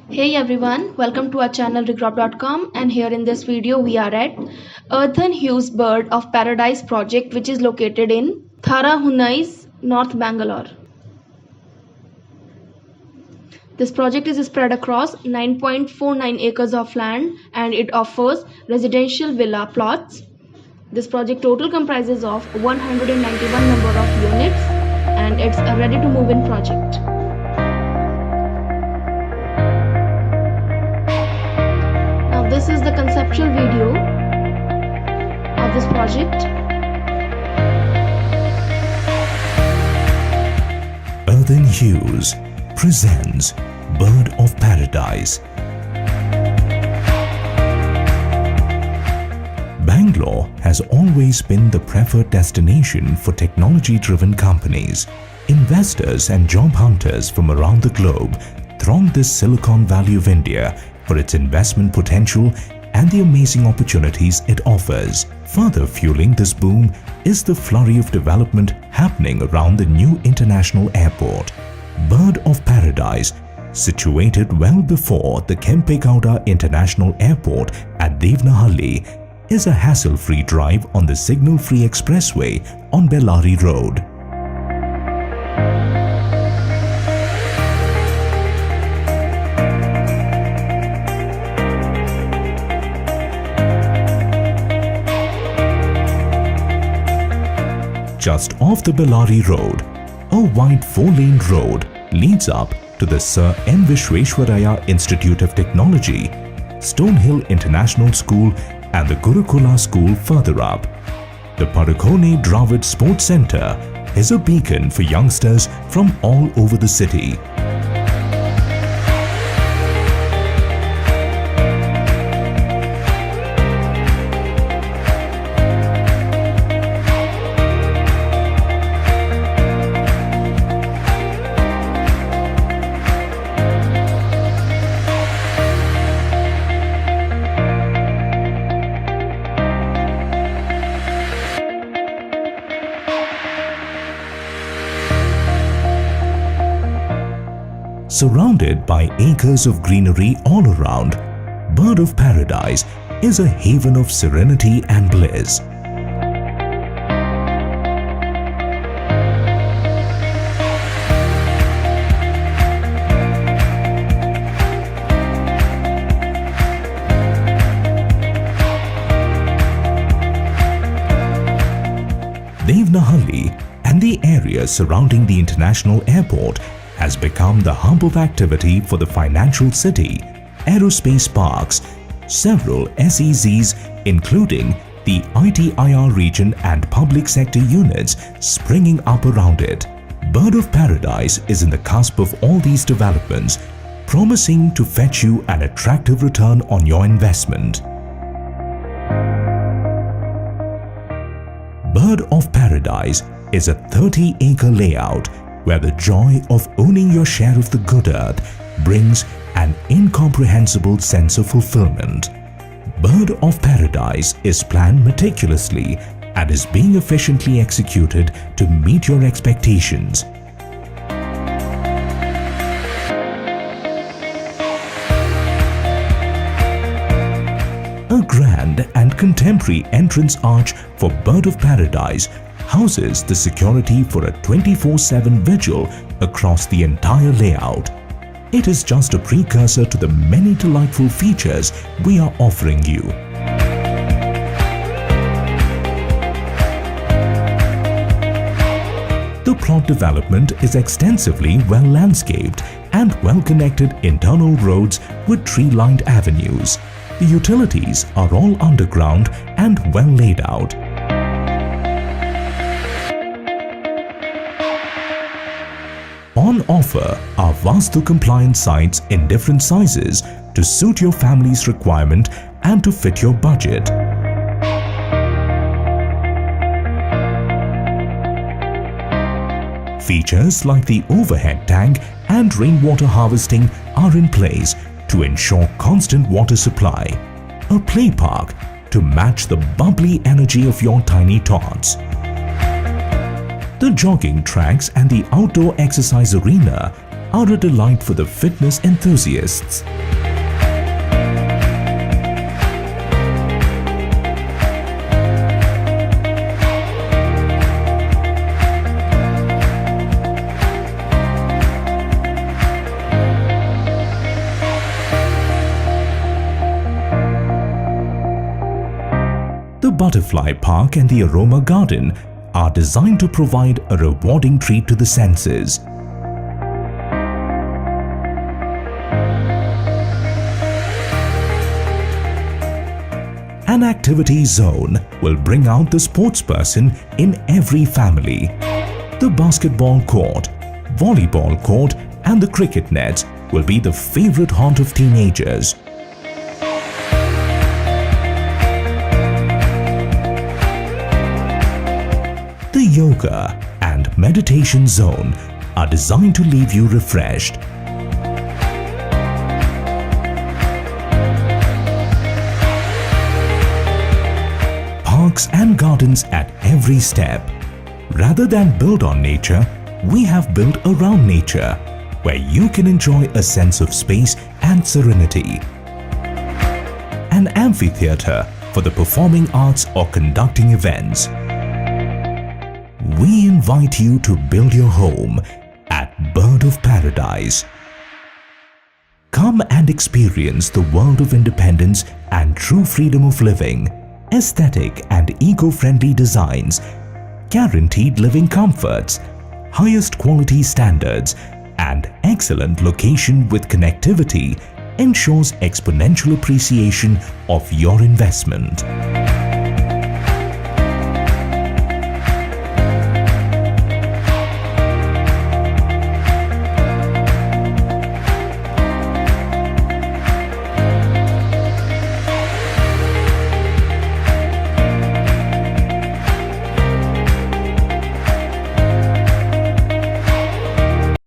Hey everyone, welcome to our channel Recrop.com, and here in this video we are at Earthen Hues Bird of Paradise project, which is located in Tharahunais, North Bangalore. This project is spread across 9.49 acres of land and it offers residential villa plots. This project total comprises of 191 number of units and it's a ready to move in project. This is the conceptual video of this project. Earthen Hues presents Bird of Paradise. Bangalore has always been the preferred destination for technology-driven companies. Investors and job hunters from around the globe throng this Silicon Valley of India for its investment potential and the amazing opportunities it offers. Further fueling this boom is the flurry of development happening around the new international airport. Bird of Paradise, situated well before the Kempegowda International Airport at Devanahalli, is a hassle-free drive on the signal-free expressway on Bellary Road. Just off the Bellary Road, a wide 4-lane road leads up to the Sir M. Visvesvaraya Institute of Technology, Stonehill International School and the Gurukula School further up. The Padukone Dravid Sports Centre is a beacon for youngsters from all over the city. Surrounded by acres of greenery all around, Bird of Paradise is a haven of serenity and bliss. Devanahalli and the area surrounding the international airport has become the hub of activity for the financial city, aerospace parks, several SEZs including the ITIR region and public sector units springing up around it. Bird of Paradise is in the cusp of all these developments, promising to fetch you an attractive return on your investment. Bird of Paradise is a 30-acre layout where the joy of owning your share of the good earth brings an incomprehensible sense of fulfillment. Bird of Paradise is planned meticulously and is being efficiently executed to meet your expectations. A grand and contemporary entrance arch for Bird of Paradise houses the security for a 24/7 vigil across the entire layout. It is just a precursor to the many delightful features we are offering you. The plot development is extensively well landscaped and well-connected internal roads with tree-lined avenues. The utilities are all underground and well laid out. On offer are Vastu-compliant sites in different sizes to suit your family's requirement and to fit your budget. Features like the overhead tank and rainwater harvesting are in place to ensure constant water supply. A play park to match the bubbly energy of your tiny tots. The jogging tracks and the outdoor exercise arena are a delight for the fitness enthusiasts. The Butterfly Park and the Aroma Garden are designed to provide a rewarding treat to the senses. An activity zone will bring out the sportsperson in every family. The basketball court, volleyball court and the cricket nets will be the favorite haunt of teenagers. The yoga and meditation zone are designed to leave you refreshed. Parks and gardens at every step. Rather than build on nature, we have built around nature, where you can enjoy a sense of space and serenity. An amphitheater for the performing arts or conducting events. We invite you to build your home at Bird of Paradise. Come and experience the world of independence and true freedom of living, aesthetic and eco-friendly designs, guaranteed living comforts, highest quality standards, and excellent location with connectivity ensures exponential appreciation of your investment.